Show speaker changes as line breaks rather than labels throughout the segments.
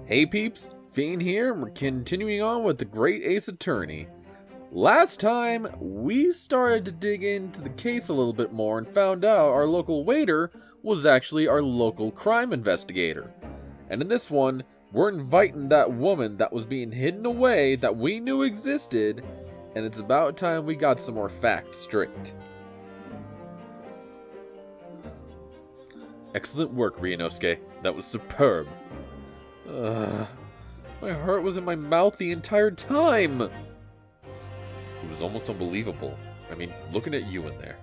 Hey peeps, Pheen here, and we're continuing on with the Great Ace Attorney. Last time, we started to dig into the case a little bit more and found out our local waiter was actually our local crime investigator. And in this one, we're inviting that woman that was being hidden away that we knew existed, and it's about time we got some more facts straight. Excellent work, Ryunosuke. That was superb. My heart was in my mouth the entire time. It was almost unbelievable. I mean, looking at you in there.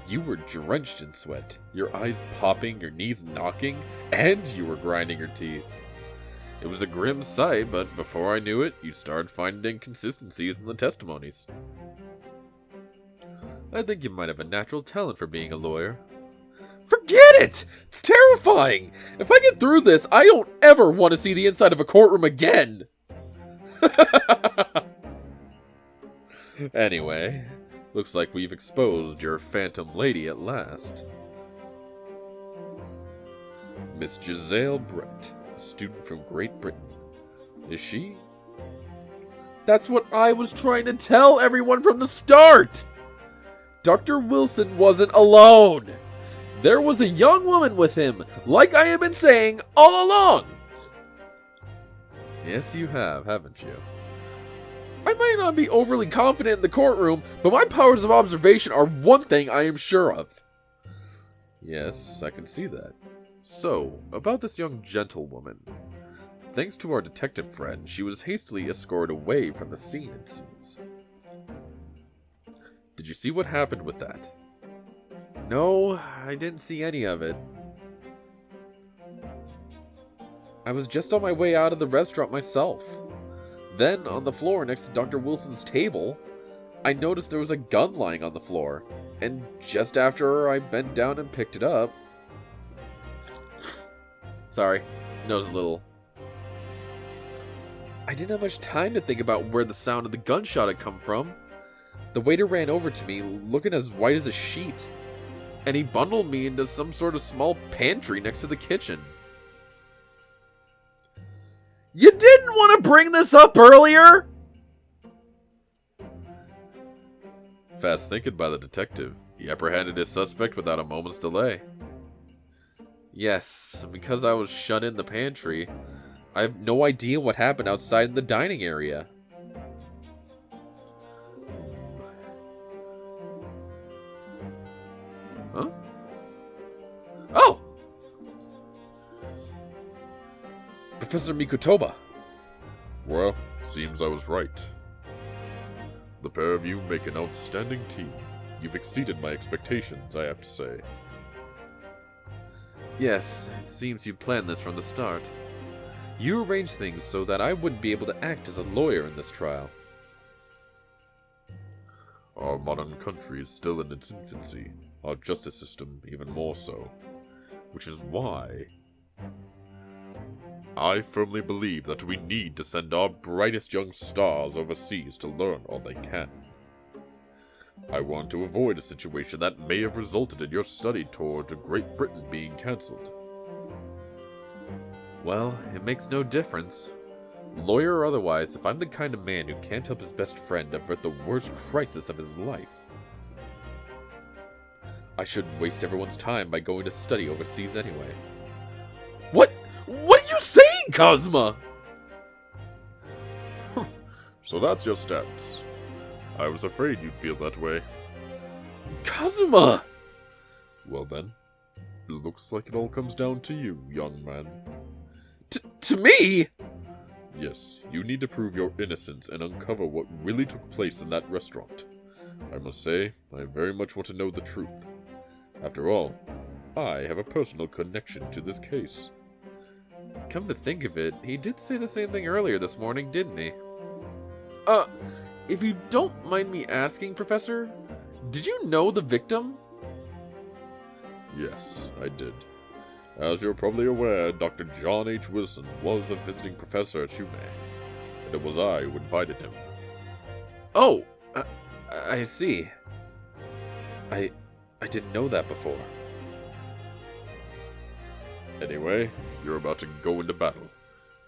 You were drenched in sweat, your eyes popping, your knees knocking, and you were grinding your teeth. It was a grim sight, but before I knew it, you started finding inconsistencies in the testimonies. I think you might have a natural talent for being a lawyer. Forget it! It's terrifying! If I get through this, I don't ever want to see the inside of a courtroom again! Anyway, looks like we've exposed your phantom lady at last. Miss Giselle Brett, a student from Great Britain. Is she? That's what I was trying to tell everyone from the start! Dr. Wilson wasn't alone! There was a young woman with him, like I have been saying all along! Yes, you have, haven't you? I might not be overly confident in the courtroom, but my powers of observation are one thing I am sure of. Yes, I can see that. So, about this young gentlewoman. Thanks to our detective friend, she was hastily escorted away from the scene, it seems. Did you see what happened with that? No, I didn't see any of it. I was just on my way out of the restaurant myself. Then, on the floor next to Dr. Wilson's table, I noticed there was a gun lying on the floor. And just after I bent down and picked it up... Sorry, nose a little. I didn't have much time to think about where the sound of the gunshot had come from. The waiter ran over to me, looking as white as a sheet. And he bundled me into some sort of small pantry next to the kitchen. You didn't want to bring this up earlier? Fast thinking by the detective. He apprehended his suspect without a moment's delay. Yes, because I was shut in the pantry, I have no idea what happened outside in the dining area. Huh? Oh! Professor Mikutoba.
Well, seems I was right. The pair of you make an outstanding team. You've exceeded my expectations, I have to say.
Yes, it seems you planned this from the start. You arranged things so that I wouldn't be able to act as a lawyer in this trial.
Our modern country is still in its infancy, our justice system even more so, which is why I firmly believe that we need to send our brightest young stars overseas to learn all they can. I want to avoid a situation that may have resulted in your study tour to Great Britain being cancelled.
Well, it makes no difference. Lawyer or otherwise, if I'm the kind of man who can't help his best friend avert the worst crisis of his life, I shouldn't waste everyone's time by going to study overseas anyway. What are you saying, Cosma?
So that's your stance. I was afraid you'd feel that way.
Kazuma!
Well then, it looks like it all comes down to you, young man.
To me?
Yes, you need to prove your innocence and uncover what really took place in that restaurant. I must say, I very much want to know the truth. After all, I have a personal connection to this case.
Come to think of it, he did say the same thing earlier this morning, didn't he? If you don't mind me asking, Professor, did you know the victim?
Yes, I did. As you're probably aware, Dr. John H. Wilson was a visiting professor at UME, and it was I who invited him.
Oh, I see. I didn't know that before.
Anyway, you're about to go into battle.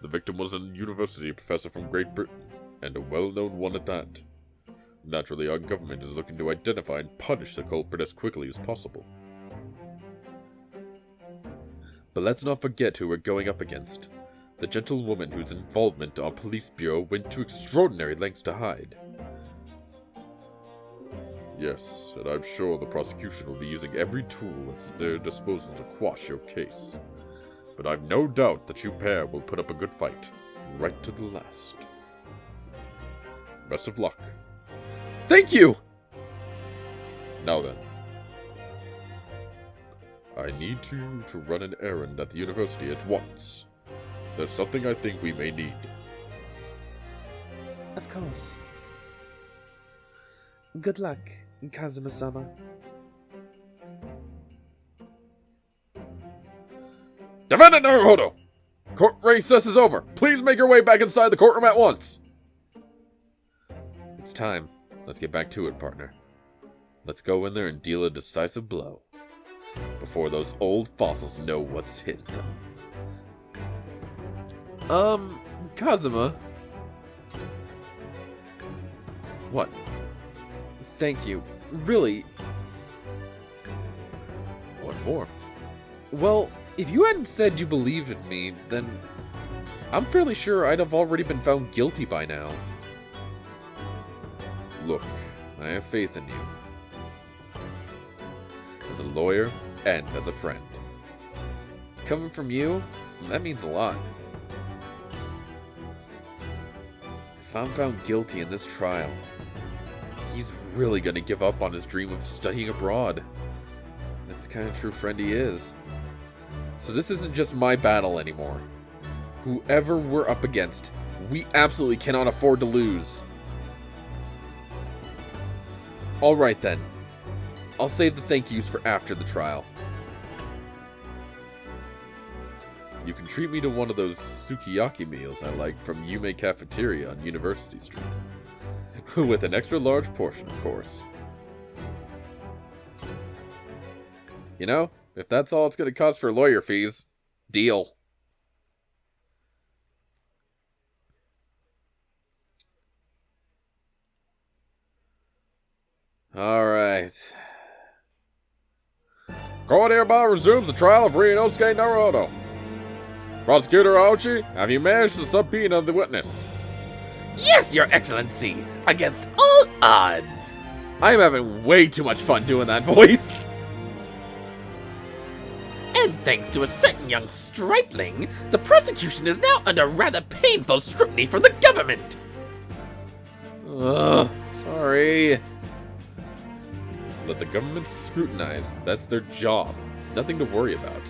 The victim was a university professor from Great Britain, and a well-known one at that. Naturally, our government is looking to identify and punish the culprit as quickly as possible.
But let's not forget who we're going up against. The gentlewoman whose involvement our police bureau went to extraordinary lengths to hide.
Yes, and I'm sure the prosecution will be using every tool at their disposal to quash your case. But I've no doubt that you pair will put up a good fight, right to the last. Best of luck.
Thank you!
Now then. I need to run an errand at the university at once. There's something I think we may need.
Of course. Good luck, Kazuma-sama.
Defendant Naruhodo! Court recess is over. Please make your way back inside the courtroom at once.
It's time. Let's get back to it, partner. Let's go in there and deal a decisive blow. Before those old fossils know what's hit them. Kazuma? What? Thank you. Really? What for? Well, if you hadn't said you believed in me, then I'm fairly sure I'd have already been found guilty by now. Look, I have faith in you. As a lawyer and as a friend. Coming from you, that means a lot. If I'm found guilty in this trial, he's really gonna give up on his dream of studying abroad. That's the kind of true friend he is. So this isn't just my battle anymore. Whoever we're up against, we absolutely cannot afford to lose. Alright then. I'll save the thank yous for after the trial. You can treat me to one of those sukiyaki meals I like from Yume Cafeteria on University Street. With an extra large portion, of course. You know, if that's all it's going to cost for lawyer fees, deal. Alright.
Court hereby resumes the trial of Ryunosuke Naruhodo. Prosecutor Aochi, have you managed to subpoena the witness?
Yes, Your Excellency! Against all odds!
I'm having way too much fun doing that voice.
And thanks to a certain young stripling, the prosecution is now under rather painful scrutiny from the government.
Ugh, sorry. Let the government scrutinize. That's their job. It's nothing to worry about.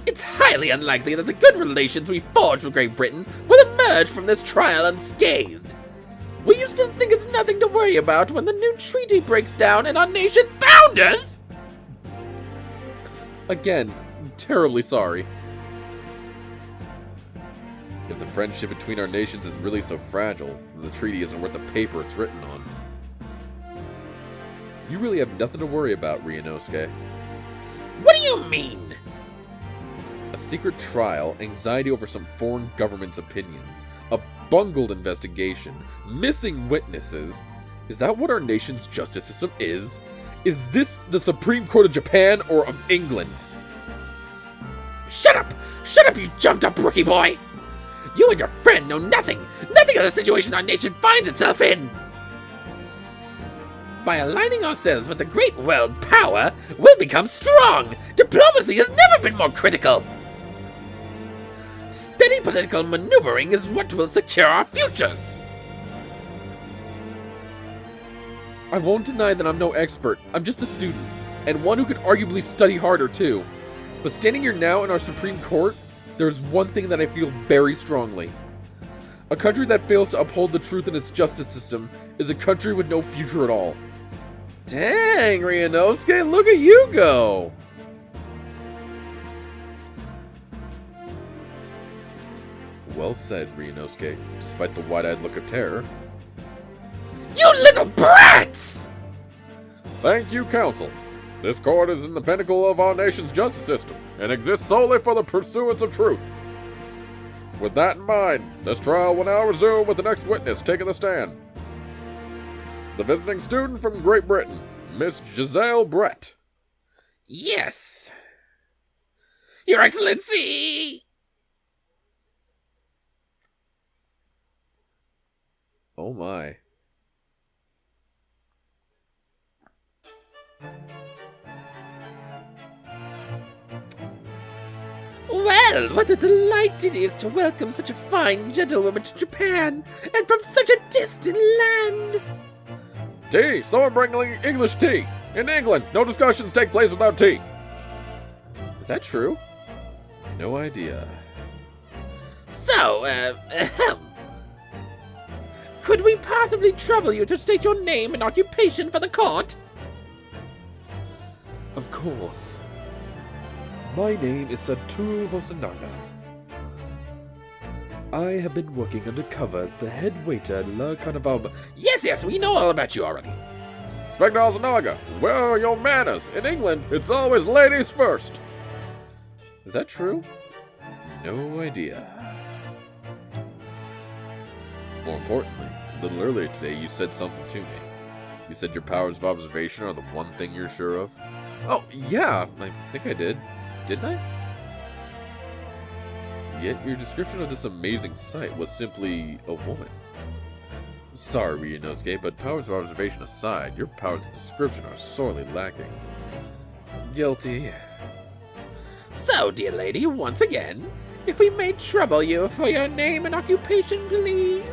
It's highly unlikely that the good relations we forged with Great Britain will emerge from this trial unscathed. Will you still think it's nothing to worry about when the new treaty breaks down and our nation founders?
Again, I'm terribly sorry. If the friendship between our nations is really so fragile, then the treaty isn't worth the paper it's written on. You really have nothing to worry about, Ryunosuke.
What do you mean?
A secret trial, anxiety over some foreign government's opinions, a bungled investigation, missing witnesses. Is that what our nation's justice system is? Is this the Supreme Court of Japan or of England?
Shut up! Shut up, you jumped-up rookie boy! You and your friend know nothing of the situation our nation finds itself in! By aligning ourselves with the great world power, we'll become strong! Diplomacy has never been more critical! Steady political maneuvering is what will secure our futures!
I won't deny that I'm no expert. I'm just a student, and one who could arguably study harder too. But standing here now in our Supreme Court, there's one thing that I feel very strongly. A country that fails to uphold the truth in its justice system is a country with no future at all. Dang, Ryunosuke, look at you go! Well said, Ryunosuke, despite the wide-eyed look of terror.
You little brats!
Thank you, counsel. This court is in the pinnacle of our nation's justice system and exists solely for the pursuance of truth. with that in mind, this trial will now resume with the next witness taking the stand. The visiting student from Great Britain, Miss Giselle Brett.
Yes! Your Excellency!
Oh my.
Well, what a delight it is to welcome such a fine gentlewoman to Japan, and from such a distant land!
Tea! Someone bring English tea! In England, no discussions take place without tea!
Is that true? No idea.
So, could we possibly trouble you to state your name and occupation for the court?
Of course. My name is Satoru Hosonaga. I have been working undercover as the head waiter at La Carnaval.
Yes, we know all about you already.
Inspector Hosonaga, where are your manners? In England, it's always ladies first!
Is that true? No idea. More importantly, a little earlier today you said something to me. You said your powers of observation are the one thing you're sure of? Oh, yeah, I think I did. Didn't I? Yet your description of this amazing sight was simply a woman. Sorry, Ryunosuke, but powers of observation aside, your powers of description are sorely lacking. Guilty.
So, dear lady, once again, if we may trouble you for your name and occupation, please.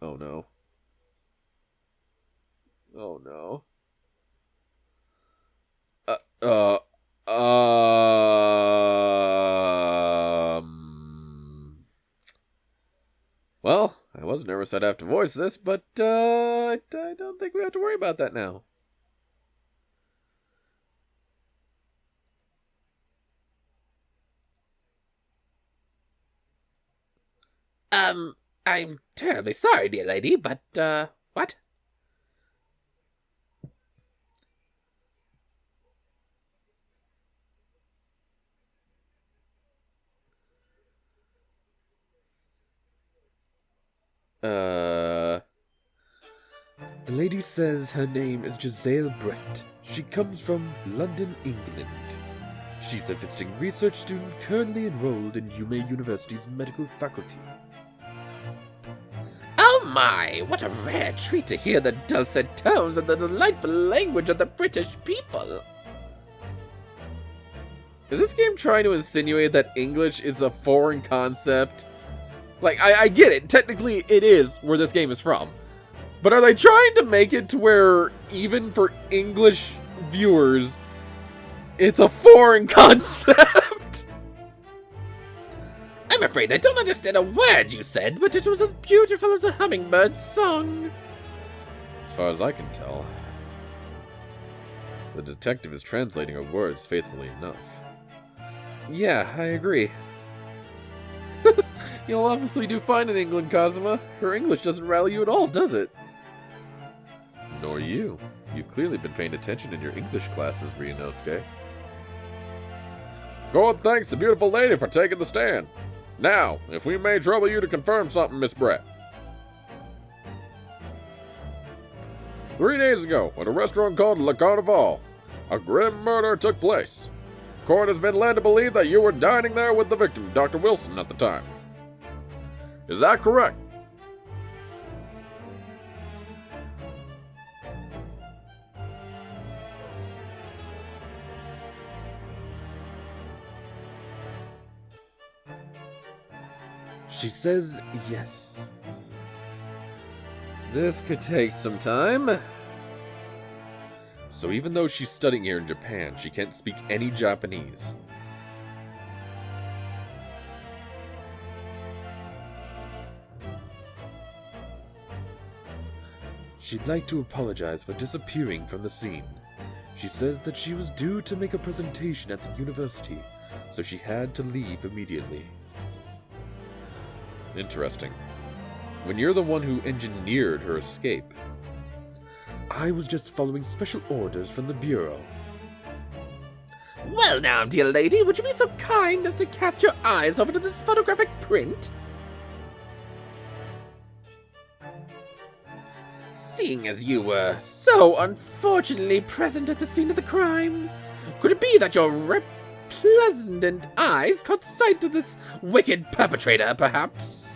Oh no. Oh no. Well, I was nervous I'd have to voice this, but I don't think we have to worry about that now.
I'm terribly sorry, dear lady, but, what?
The lady says her name is Giselle Brett. She comes from London, England. She's a visiting research student currently enrolled in Yume University's medical faculty.
Oh my, what a rare treat to hear the dulcet tones and the delightful language of the British people.
Is this game trying to insinuate that English is a foreign concept? Like, I get it. Technically, it is where this game is from. But are they trying to make it to where, even for English viewers, it's a foreign concept?
I'm afraid I don't understand a word you said, but it was as beautiful as a hummingbird's song.
As far as I can tell, the detective is translating her words faithfully enough. Yeah, I agree. You'll obviously do fine in England, Kazuma. Her English doesn't rally you at all, does it? Nor you. You've clearly been paying attention in your English classes, Ryunosuke.
Good thanks the beautiful lady for taking the stand. Now, if we may trouble you to confirm something, Miss Brett. 3 days ago, at a restaurant called Le Carnival, a grim murder took place. Court has been led to believe that you were dining there with the victim, Dr. Wilson, at the time. Is that correct?
She says yes. This could take some time. So even though she's studying here in Japan, she can't speak any Japanese. She'd like to apologize for disappearing from the scene. She says that she was due to make a presentation at the university, so she had to leave immediately. Interesting. When you're the one who engineered her escape. I was just following special orders from the Bureau.
Well now, dear lady, would you be so kind as to cast your eyes over to this photographic print? Seeing as you were so unfortunately present at the scene of the crime, could it be that your resplendent eyes caught sight of this wicked perpetrator, perhaps?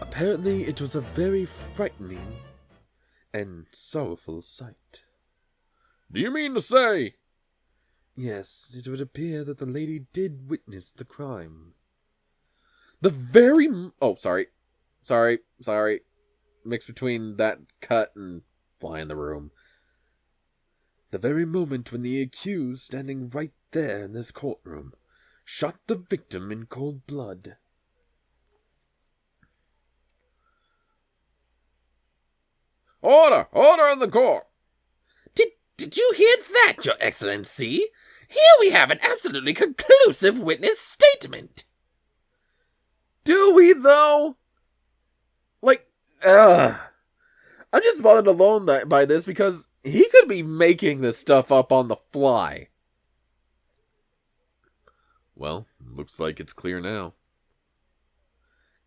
Apparently, it was a very frightening and sorrowful sight.
Do you mean to say?
Yes, it would appear that the lady did witness the crime. Sorry. Mixed between that cut and fly in the room. The very moment when the accused, standing right there in this courtroom, shot the victim in cold blood.
Order! Order in the court!
Did you hear that, Your Excellency? Here we have an absolutely conclusive witness statement.
Do we, though? I'm just bothered alone by this because he could be making this stuff up on the fly.
Well, looks like it's clear now.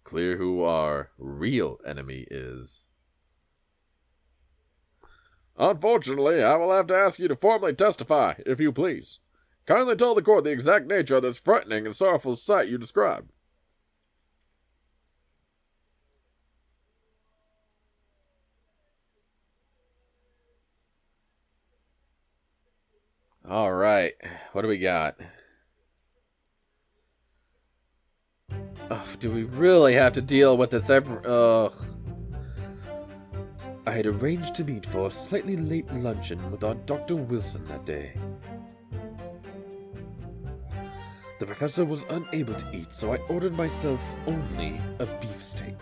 Clear who our real enemy is. Unfortunately, I will have to ask you to formally testify, if you please. Kindly tell the court the exact nature of this frightening and sorrowful sight you described.
All right, what do we got? Oh, do we really have to deal with this I had arranged to meet for a slightly late luncheon with our Dr. Wilson that day. The professor was unable to eat, so I ordered myself only a beefsteak.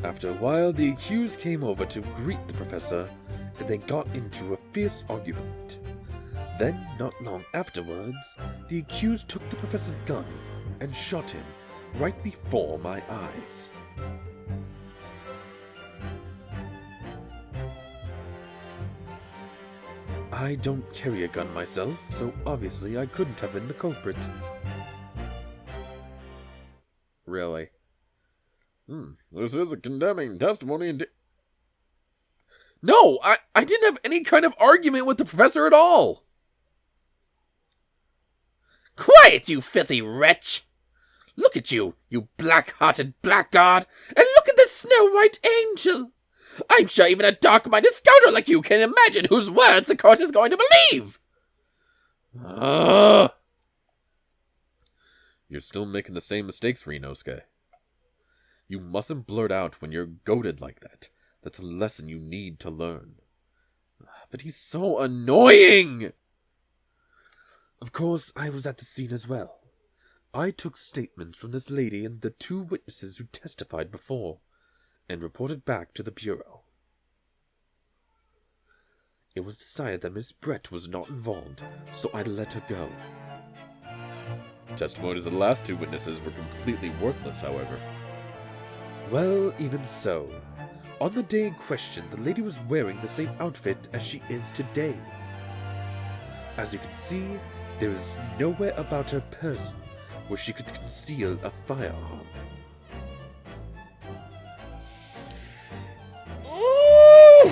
After a while, the accused came over to greet the professor, and they got into a fierce argument. Then, not long afterwards, the accused took the professor's gun and shot him right before my eyes. I don't carry a gun myself, so obviously I couldn't have been the culprit. Really?
This is a condemning testimony
No, I didn't have any kind of argument with the professor at all.
Quiet, you filthy wretch! Look at you, you black-hearted blackguard, and look at this snow-white angel! I'm sure even a dark-minded scoundrel like you can imagine whose words the court is going to believe!
You're still making the same mistakes, Ryunosuke. You mustn't blurt out when you're goaded like that. That's a lesson you need to learn. But he's so annoying! Of course, I was at the scene as well. I took statements from this lady and the 2 witnesses who testified before, and reported back to the Bureau. It was decided that Miss Brett was not involved, so I let her go.
Testimonies of the last 2 witnesses were completely worthless, however.
Well, even so. On the day in question, the lady was wearing the same outfit as she is today. As you can see, there is nowhere about her person where she could conceal a firearm.
Ooh!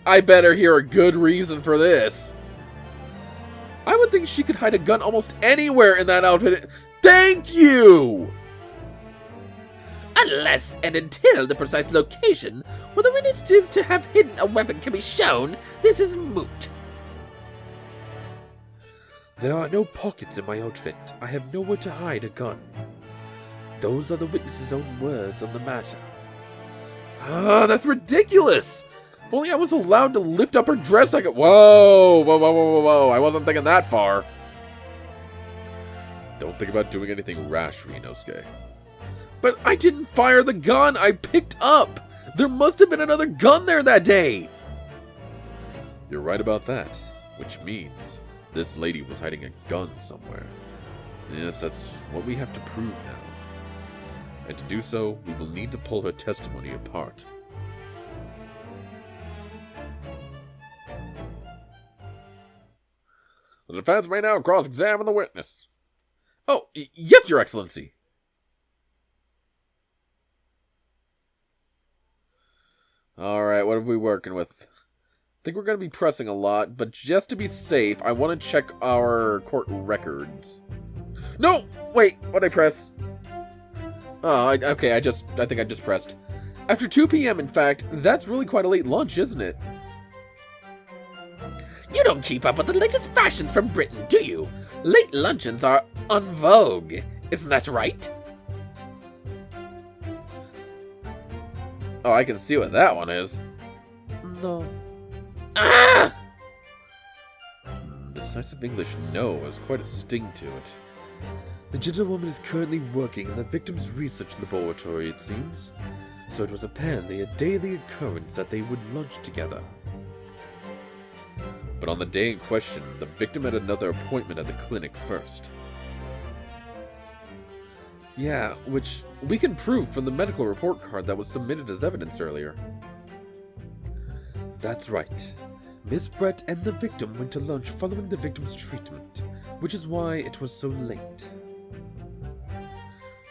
I better hear a good reason for this. I would think she could hide a gun almost anywhere in that outfit. Thank you!
Unless and until the precise location where the witness is to have hidden a weapon can be shown, this is moot.
There are no pockets in my outfit. I have nowhere to hide a gun. Those are the witness's own words on the matter. That's ridiculous! If only I was allowed to lift up her dress, I could— Whoa! I wasn't thinking that far.
Don't think about doing anything rash, Ryunosuke.
But I didn't fire the gun I picked up! There must have been another gun there that day!
You're right about that, which means this lady was hiding a gun somewhere. Yes, that's what we have to prove now. And to do so, we will need to pull her testimony apart. The defense may now cross-examine the witness.
Oh, yes, Your Excellency. Alright, what are we working with? I think we're going to be pressing a lot, but just to be safe, I want to check our court records. No! Wait, what'd I press? Oh, okay, I think I just pressed. After 2 p.m., in fact, that's really quite a late lunch, isn't it?
You don't keep up with the latest fashions from Britain, do you? Late luncheons are en vogue. Isn't that right?
Oh, I can see what that one is. No.
Ah!
Decisive English no has quite a sting to it.
The gentlewoman is currently working in the victim's research laboratory, it seems. So it was apparently a daily occurrence that they would lunch together.
But on the day in question, the victim had another appointment at the clinic first.
Yeah, which we can prove from the medical report card that was submitted as evidence earlier.
That's right. Miss Brett and the victim went to lunch following the victim's treatment, which is why it was so late.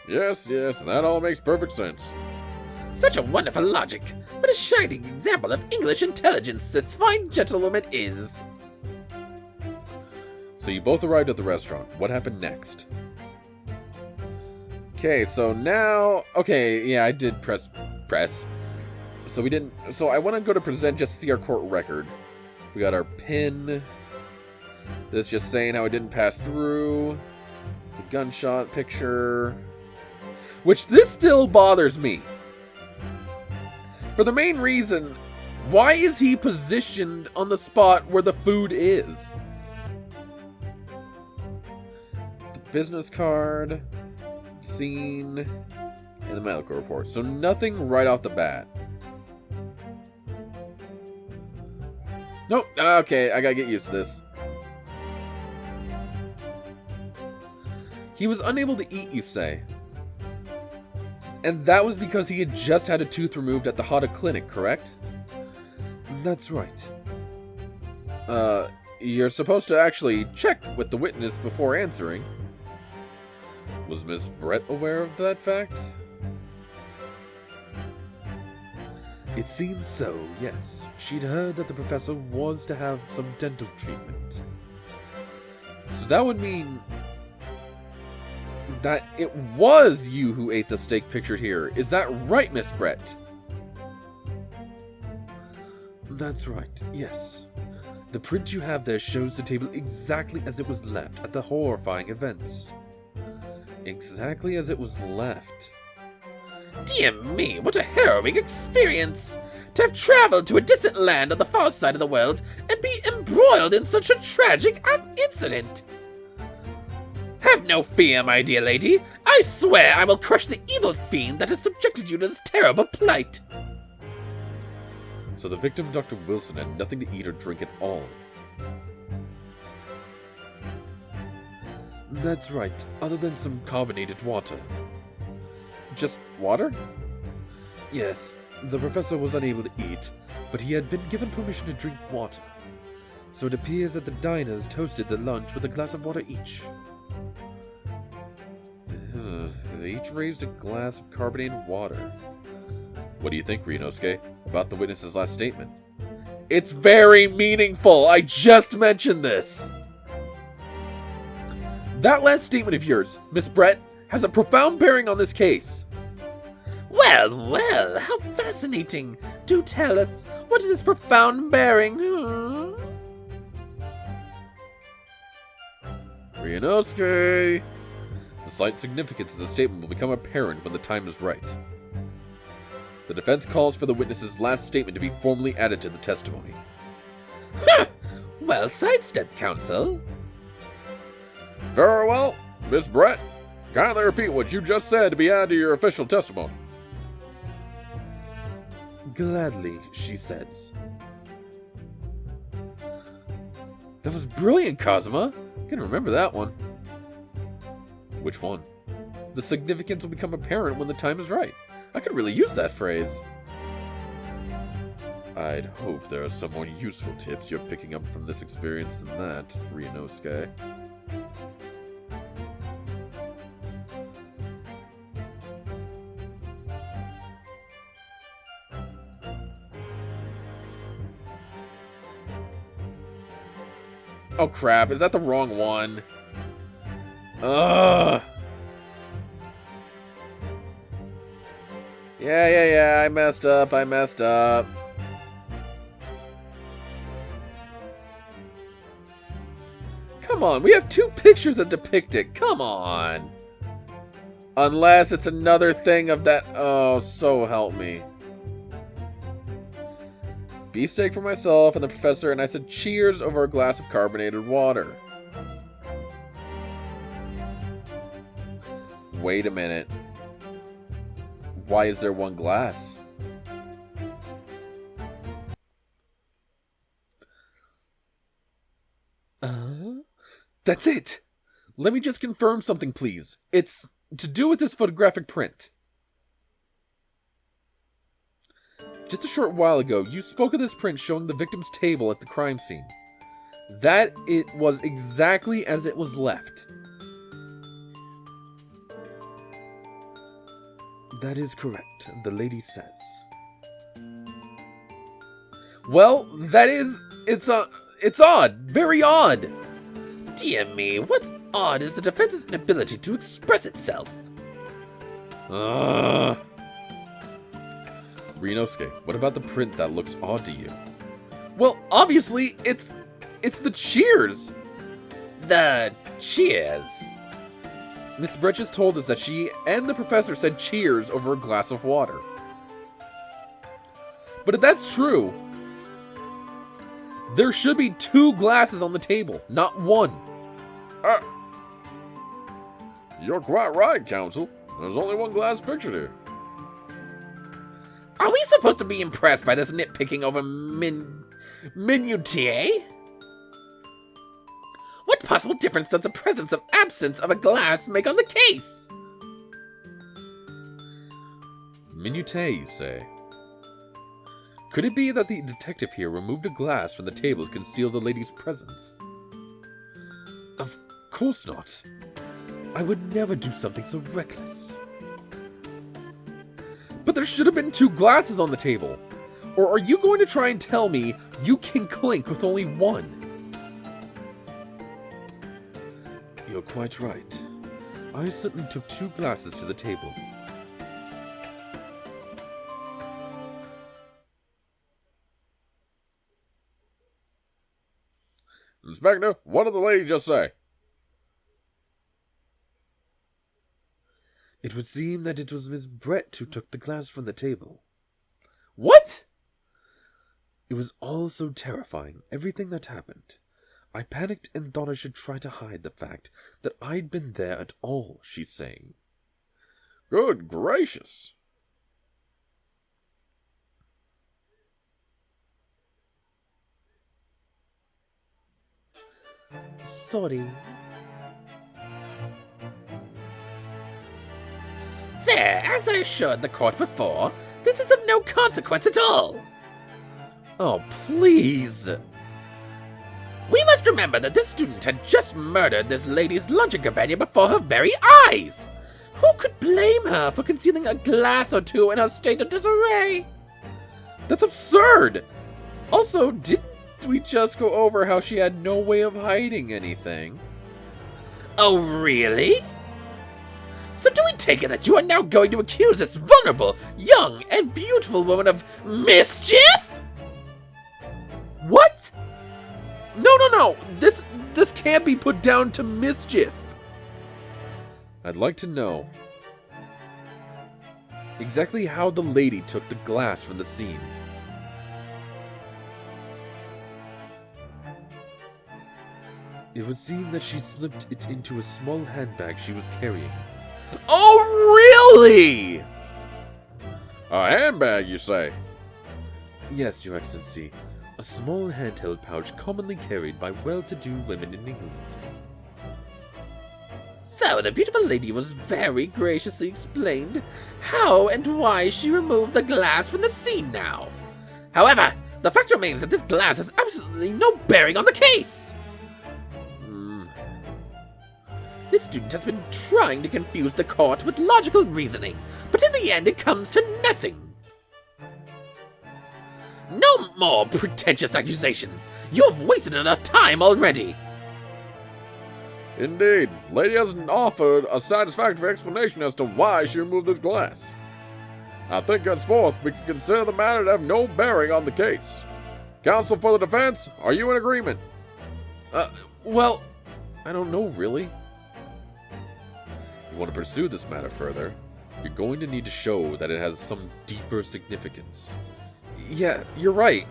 Yes, that all makes perfect sense.
Such a wonderful logic. What a shining example of English intelligence this fine gentlewoman is.
So you both arrived at the restaurant. What happened next?
Okay, so now... Okay, yeah, I did press. So we didn't... So I want to go to present just to see our court record. We got our pin. This just saying how it didn't pass through. The gunshot picture. Which this still bothers me. For the main reason, why is he positioned on the spot where the food is? The business card, scene, and the medical report. So nothing right off the bat. Nope. Okay, I gotta get used to this. He was unable to eat, you say? And that was because he had just had a tooth removed at the Hada Clinic, correct?
That's right.
You're supposed to actually check with the witness before answering.
Was Miss Brett aware of that fact?
It seems so, yes. She'd heard that the professor was to have some dental treatment.
So that would mean that it was you who ate the steak pictured here. Is that right, Miss Brett?
That's right, yes. The print you have there shows the table exactly as it was left at the horrifying events.
Exactly as it was left.
Dear me, what a harrowing experience! To have traveled to a distant land on the far side of the world and be embroiled in such a tragic incident! Have no fear, my dear lady. I swear I will crush the evil fiend that has subjected you to this terrible plight.
So the victim, Dr. Wilson, had nothing to eat or drink at all.
That's right, other than some carbonated water.
Just water?
Yes, the professor was unable to eat, but he had been given permission to drink water. So it appears that the diners toasted their lunch with a glass of water each.
They each raised a glass of carbonated water. What do you think, Ryunosuke, about the witness's last statement?
It's very meaningful! I just mentioned this! That last statement of yours, Miss Brett, has a profound bearing on this case.
Well, well, how fascinating. Do tell us, what is this profound bearing?
Ryunosuke! The slight significance of the statement will become apparent when the time is right. The defense calls for the witness's last statement to be formally added to the testimony.
Ha! Well sidestepped, counsel.
Very well, Miss Brett. Kindly repeat what you just said to be added to your official testimony.
Gladly, she says.
That was brilliant, Kazuma. I can remember that one. Which one? The significance will become apparent when the time is right. I could really use that phrase.
I'd hope there are some more useful tips you're picking up from this experience than that, Ryunosuke.
Oh crap, is that the wrong one? Ugh. Yeah, I messed up. Come on, we have 2 pictures that depict it. Come on. Unless it's another thing of that. Oh, so help me. Beefsteak for myself and the professor, and I said cheers over a glass of carbonated water. Wait a minute. Why is there 1 glass? That's it! Let me just confirm something, please. It's to do with this photographic print. Just a short while ago, you spoke of this print showing the victim's table at the crime scene. That it was exactly as it was left. That is correct, the lady says. Well, it's odd. Very odd.
Dear me, what's odd is the defense's inability to express itself.
Ryunosuke, what about the print that looks odd to you? Well, obviously, it's the cheers.
The cheers.
Miss Bretches told us that she and the professor said cheers over a glass of water. But if that's true, there should be 2 glasses on the table, not 1.
You're quite right, Counsel. There's only 1 glass pictured here.
Are we supposed to be impressed by this nitpicking over minutiae? What possible difference does the presence of absence of a glass make on the case?
Minutiae, you say? Could it be that the detective here removed a glass from the table to conceal the lady's presence? Of course not. I would never do something so reckless. But there should have been 2 glasses on the table. Or are you going to try and tell me you can clink with only 1? You're quite right. I certainly took 2 glasses to the table.
Inspector, what did the lady just say?
It would seem that it was Miss Brett who took the glass from the table.
What?
It was all so terrifying, everything that happened. I panicked and thought I should try to hide the fact that I'd been there at all, she's saying.
Good gracious.
Sorry.
There, as I assured the court before, this is of no consequence at all.
Oh, please.
We must remember that this student had just murdered this lady's luncheon companion before her very eyes. Who could blame her for concealing a glass or 2 in her state of disarray?
That's absurd! Also, didn't we just go over how she had no way of hiding anything?
Oh, really? So do we take it that you are now going to accuse this vulnerable, young, and beautiful woman of mischief?
What? No. This can't be put down to mischief. I'd like to know exactly how the lady took the glass from the scene.
It would seem that she slipped it into a small handbag she was carrying.
Oh, really?
A handbag, you say?
Yes, Your Excellency. A small handheld pouch commonly carried by well-to-do women in England.
So the beautiful lady was very graciously explained how and why she removed the glass from the scene now. However, the fact remains that this glass has absolutely no bearing on the case. This student has been trying to confuse the court with logical reasoning, but in the end it comes to nothing. No more pretentious accusations. You have wasted enough time already.
Indeed, lady hasn't offered a satisfactory explanation as to why she removed this glass. I think henceforth we can consider the matter to have no bearing on the case. Counsel for the defense, are you in agreement?
Well, I don't know really. If you want to pursue this matter further, you're going to need to show that it has some deeper significance. Yeah, you're right.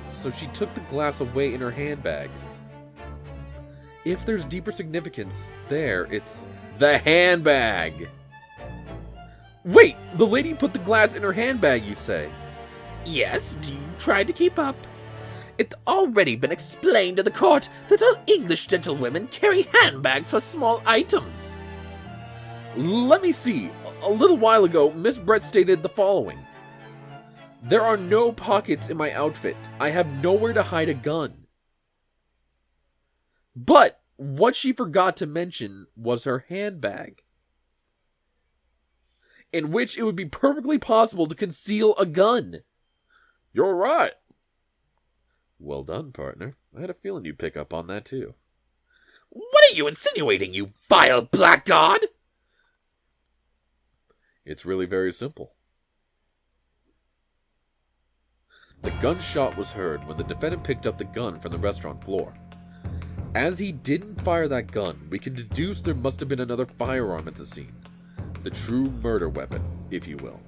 So she took the glass away in her handbag. If there's deeper significance there, it's the handbag. Wait, the lady put the glass in her handbag, you say?
Yes, you tried to keep up. It's already been explained to the court that all English gentlewomen carry handbags for small items.
Let me see. A little while ago, Miss Brett stated the following. There are no pockets in my outfit. I have nowhere to hide a gun. But what she forgot to mention was her handbag, in which it would be perfectly possible to conceal a gun.
You're right.
Well done, partner. I had a feeling you'd pick up on that too.
What are you insinuating, you vile blackguard?
It's really very simple. The gunshot was heard when the defendant picked up the gun from the restaurant floor. As he didn't fire that gun, we can deduce there must have been another firearm at the scene. The true murder weapon, if you will.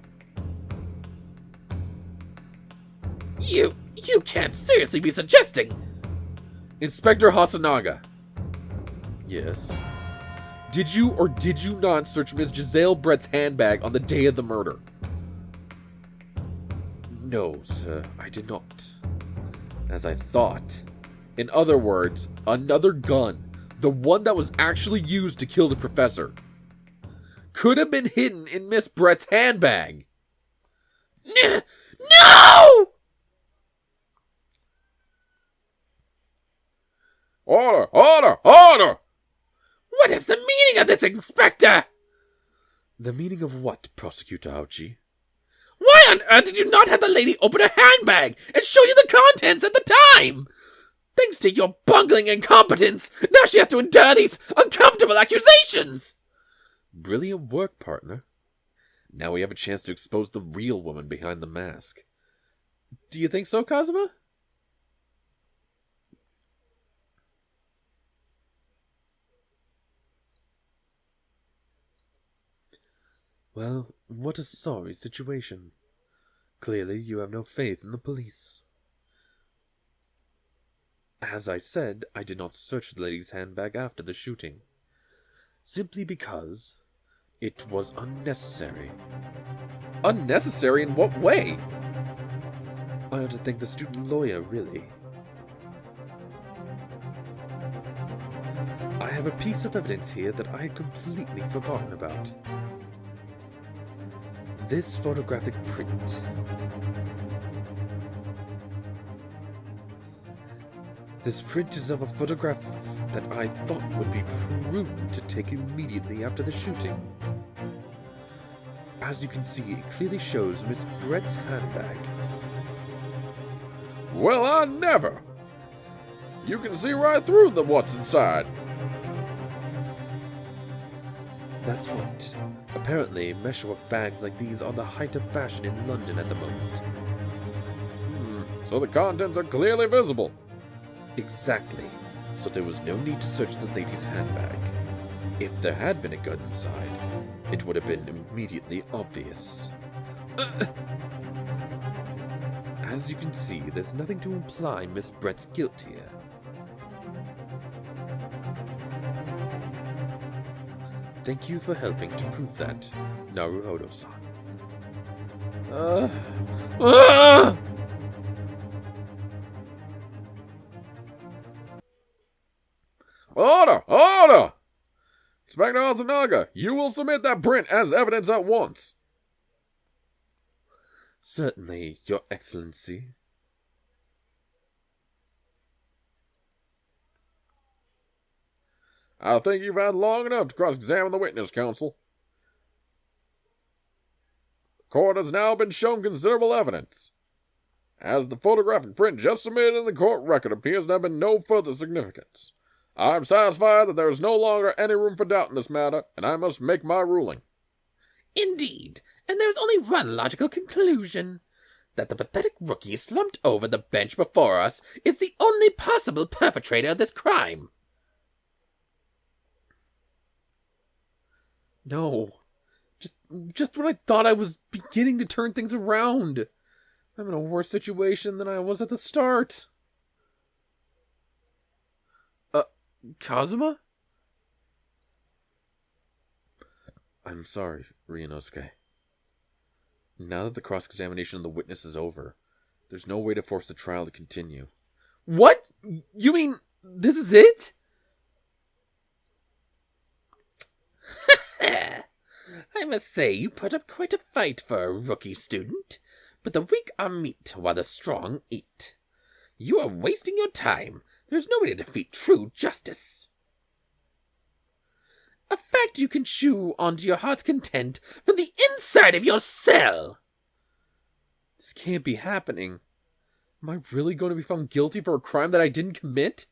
You can't seriously be suggesting...
Inspector Hasanaga. Yes? Did you or did you not search Miss Giselle Brett's handbag on the day of the murder? No, sir, I did not. As I thought. In other words, another gun, the one that was actually used to kill the professor, could have been hidden in Miss Brett's handbag.
No!
Order! Order! Order!
What is the meaning of this, Inspector?
The meaning of what, Prosecutor Auchi?
Why on earth did you not have the lady open her handbag and show you the contents at the time? Thanks to your bungling incompetence, now she has to endure these uncomfortable accusations!
Brilliant work, partner. Now we have a chance to expose the real woman behind the mask. Do you think so, Kazuma? Well, what a sorry situation. Clearly you have no faith in the police. As I said, I did not search the lady's handbag after the shooting. Simply because it was unnecessary. Unnecessary in what way? I ought to thank the student lawyer, really. I have a piece of evidence here that I had completely forgotten about. This photographic print. This print is of a photograph that I thought would be prudent to take immediately after the shooting. As you can see, it clearly shows Miss Brett's handbag.
Well, I never! You can see right through the what's inside.
That's right. Apparently, meshwork bags like these are the height of fashion in London at the moment.
So the contents are clearly visible.
Exactly. So there was no need to search the lady's handbag. If there had been a gun inside, it would have been immediately obvious. As you can see, there's nothing to imply Miss Brett's guilt here. Thank you for helping to prove that, Naruhodo-san.
Order! Order! It's Inspector Azanaga, you will submit that print as evidence at once.
Certainly, Your Excellency.
I think you've had long enough to cross-examine the witness, counsel. The court has now been shown considerable evidence. As the photographic print just submitted in the court record appears to have been no further significance, I am satisfied that there is no longer any room for doubt in this matter, and I must make my ruling.
Indeed, and there is only one logical conclusion. That the pathetic rookie slumped over the bench before us is the only possible perpetrator of this crime.
No. Just when I thought I was beginning to turn things around. I'm in a worse situation than I was at the start. Kazuma? I'm sorry, Ryunosuke. Now that the cross-examination of the witness is over, there's no way to force the trial to continue. What? You mean this is it?
I must say you put up quite a fight for a rookie student, but the weak are meat while the strong eat. You are wasting your time. There's no way to defeat true justice. A fact you can chew onto your heart's content from the inside of your cell.
This can't be happening. Am I really going to be found guilty for a crime that I didn't commit?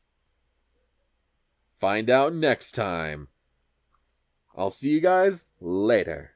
Find out next time. I'll see you guys later.